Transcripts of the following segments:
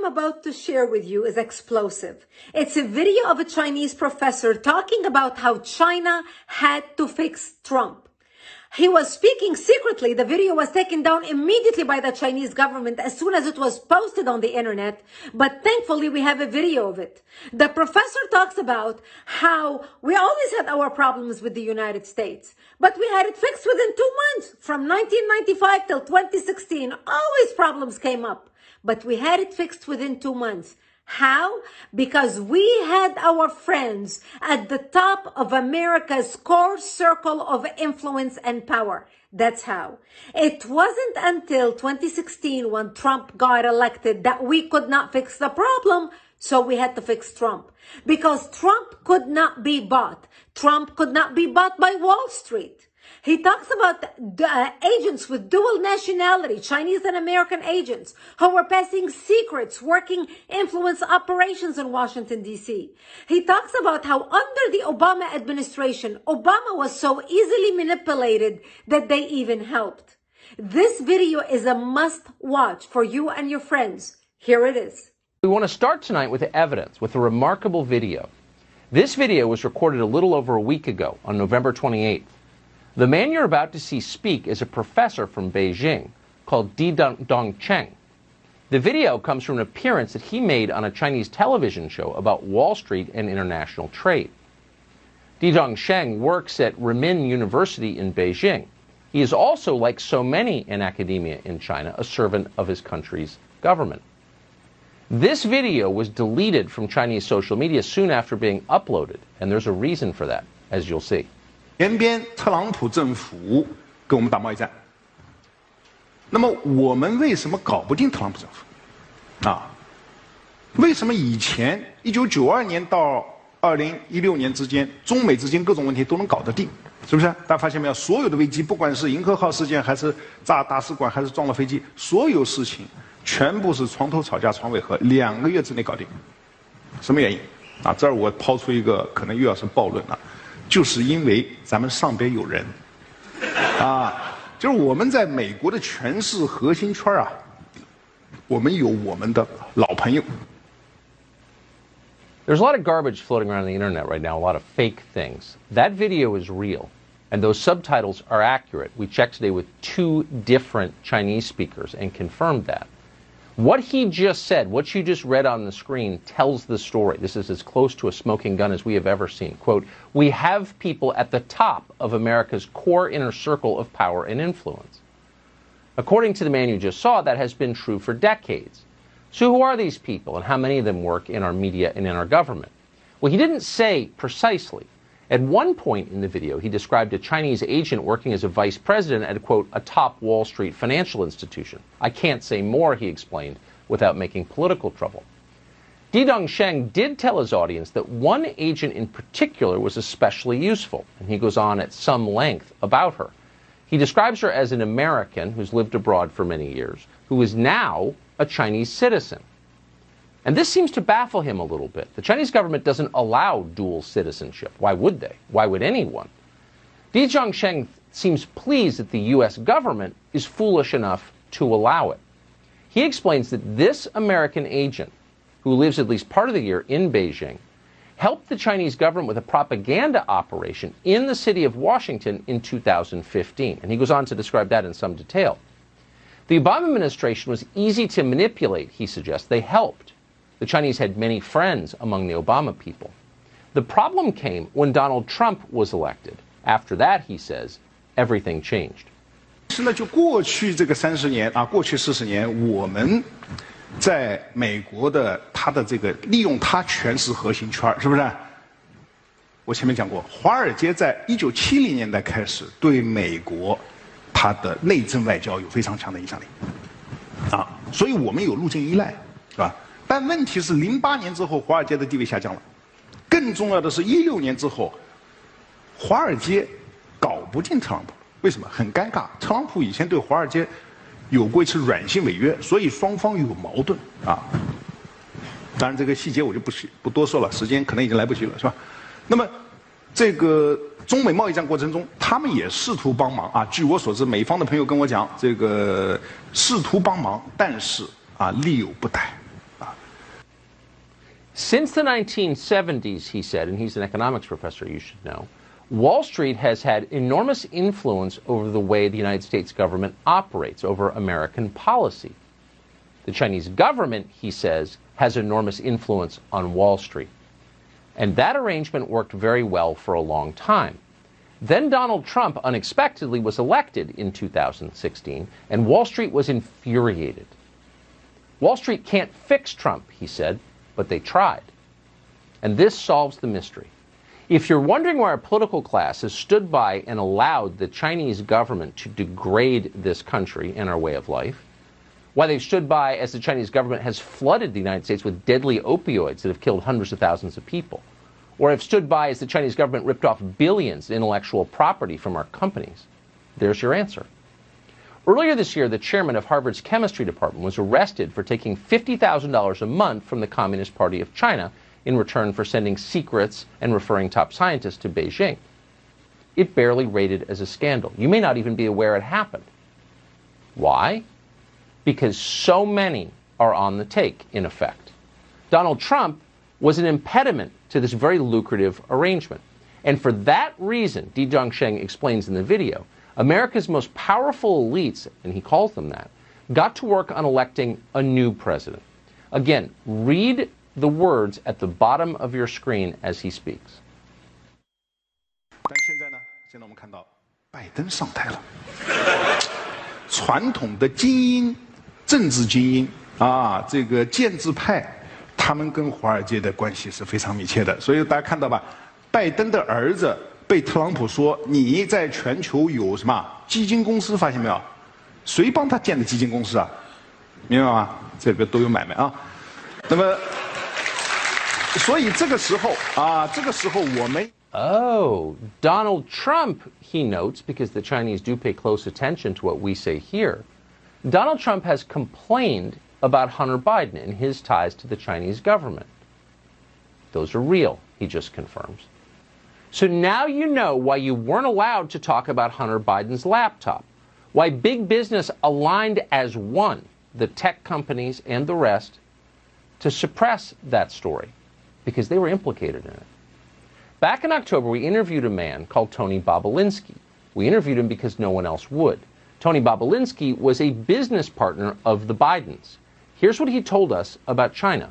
I'm about to share with you is explosive. It's a video of a Chinese professor talking about how China had to fix Trump. He was speaking secretly. The video was taken down immediately by the Chinese government as soon as it was posted on the internet. But thankfully, we have a video of it. The professor talks about how we always had our problems with the United States, but we had it fixed within 2 months. From 1995 till 2016, always problems came up, but we had it fixed within 2 months. How? Because we had our friends at the top of America's core circle of influence and power. That's how. It wasn't until 2016 when Trump got elected that we could not fix the problem. So we had to fix Trump. Because Trump could not be bought. Trump could not be bought by Wall Street. He talks about agents with dual nationality, Chinese and American agents, who were passing secrets, working influence operations in Washington, D.C. He talks about how under the Obama administration, Obama was so easily manipulated that they even helped. This video is a must-watch for you and your friends. Here it is. We want to start tonight with evidence, with a remarkable video. This video was recorded a little over a week ago, on November 28th. The man you're about to see speak is a professor from Beijing called Dong Cheng. The video comes from an appearance that he made on a Chinese television show about Wall Street and international trade. Dong Cheng works at Renmin University in Beijing. He is also, like so many in academia in China, a servant of his country's government. This video was deleted from Chinese social media soon after being uploaded, and there's a reason for that, as you'll see. 前边特朗普政府跟我们打贸易战，那么我们为什么搞不定特朗普政府？啊，为什么以前1992年到2016年之间，中美之间各种问题都能搞得定？是不是？大家发现没有？所有的危机，不管是银河号事件，还是炸大使馆，还是撞了飞机，所有事情全部是床头吵架床尾和，2个月之内搞定。什么原因？啊，这儿我抛出一个可能又要是暴论了。 就是因为咱们上边有人，啊，就是我们在美国的权势核心圈啊，我们有我们的老朋友。 There's a lot of garbage floating around the internet right now, a lot of fake things. That video is real, and those subtitles are accurate. We checked today with 2 different Chinese speakers and confirmed that. What he just said, what you just read on the screen, tells the story. This is as close to a smoking gun as we have ever seen. Quote, we have people at the top of America's core inner circle of power and influence. According to the man you just saw, that has been true for decades. So who are these people, and how many of them work in our media and in our government? Well, he didn't say precisely. At one point in the video, he described a Chinese agent working as a vice president at, quote, a top Wall Street financial institution. I can't say more, he explained, without making political trouble. Dong Cheng did tell his audience that one agent in particular was especially useful, and he goes on at some length about her. He describes her as an American who's lived abroad for many years, who is now a Chinese citizen. And this seems to baffle him a little bit. The Chinese government doesn't allow dual citizenship. Why would they? Why would anyone? Dong Cheng seems pleased that the U.S. government is foolish enough to allow it. He explains that this American agent, who lives at least part of the year in Beijing, helped the Chinese government with a propaganda operation in the city of Washington in 2015. And he goes on to describe that in some detail. The Obama administration was easy to manipulate, he suggests. They helped. The Chinese had many friends among the Obama people. The problem came when Donald Trump was elected. After that, he says, everything changed. 是呢，就过去这个30年啊，过去40年，我们在美国的他的这个利用他权势核心圈，是不是？我前面讲过，华尔街在1970年代开始对美国它的内政外交有非常强的影响力，啊，所以我们有路径依赖，是吧？ 但问题是，08年之后，华尔街的地位下降了。更重要的是，16年之后，华尔街搞不定特朗普，为什么？很尴尬。特朗普以前对华尔街有过一次软性违约，所以双方有矛盾啊。当然，这个细节我就不多说了，时间可能已经来不及了，是吧？那么，这个中美贸易战过程中，他们也试图帮忙啊。据我所知，美方的朋友跟我讲，这个试图帮忙，但是啊，力有不逮。 啊， Since the 1970s, he said, and he's an economics professor, you should know, Wall Street has had enormous influence over the way the United States government operates, over American policy. The Chinese government, he says, has enormous influence on Wall Street. And that arrangement worked very well for a long time. Then Donald Trump unexpectedly was elected in 2016, and Wall Street was infuriated. Wall Street can't fix Trump, he said, but they tried. And this solves the mystery. If you're wondering why our political class has stood by and allowed the Chinese government to degrade this country and our way of life, why they've stood by as the Chinese government has flooded the United States with deadly opioids that have killed hundreds of thousands of people, or have stood by as the Chinese government ripped off billions in intellectual property from our companies, there's your answer. Earlier this year, the chairman of Harvard's chemistry department was arrested for taking $50,000 a month from the Communist Party of China in return for sending secrets and referring top scientists to Beijing. It barely rated as a scandal. You may not even be aware it happened. Why? Because so many are on the take, in effect. Donald Trump was an impediment to this very lucrative arrangement. And for that reason, Di Zhongsheng explains in the video, America's most powerful elites, and he calls them that, got to work on electing a new president. Again, read the words at the bottom of your screen as he speaks. 但现在呢，现在我们看到拜登上台了，传统的精英、政治精英啊，这个建制派，他们跟华尔街的关系是非常密切的。所以大家看到吧，拜登的儿子被特朗普说你在全球有什么基金公司，发现没有？谁帮他建的基金公司啊？明白吗？这个都有买卖啊。那么。 所以这个时候啊，这个时候我们 Oh, Donald Trump, he notes, because the Chinese do pay close attention to what we say here, Donald Trump has complained about Hunter Biden and his ties to the Chinese government. Those are real, he just confirms. So now you know why you weren't allowed to talk about Hunter Biden's laptop, why big business aligned as one, the tech companies and the rest, to suppress that story, because they were implicated in it. Back in October, we interviewed a man called Tony Bobulinski. We interviewed him because no one else would. Tony Bobulinski was a business partner of the Bidens. Here's what he told us about China.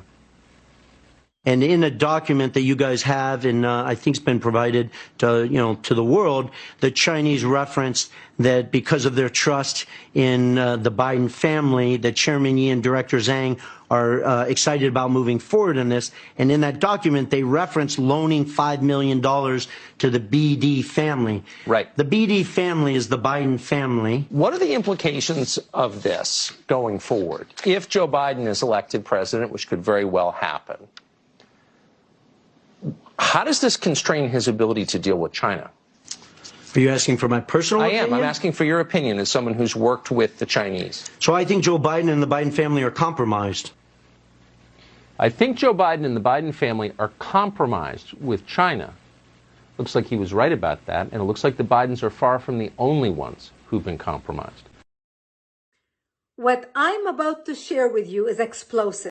And in a document that you guys have, and I think it's been provided to to the world, the Chinese referenced that because of their trust in the Biden family, that Chairman Yi and Director Zhang are excited about moving forward in this. And in that document, they reference loaning $5 million to the BD family. Right. The BD family is the Biden family. What are the implications of this going forward? If Joe Biden is elected president, which could very well happen, how does this constrain his ability to deal with China? Are you asking for my personal opinion? I am. I'm asking for your opinion as someone who's worked with the Chinese. So I think Joe Biden and the Biden family are compromised. I think Joe Biden and the Biden family are compromised with China. Looks like he was right about that, and it looks like the Bidens are far from the only ones who've been compromised. What I'm about to share with you is explosive.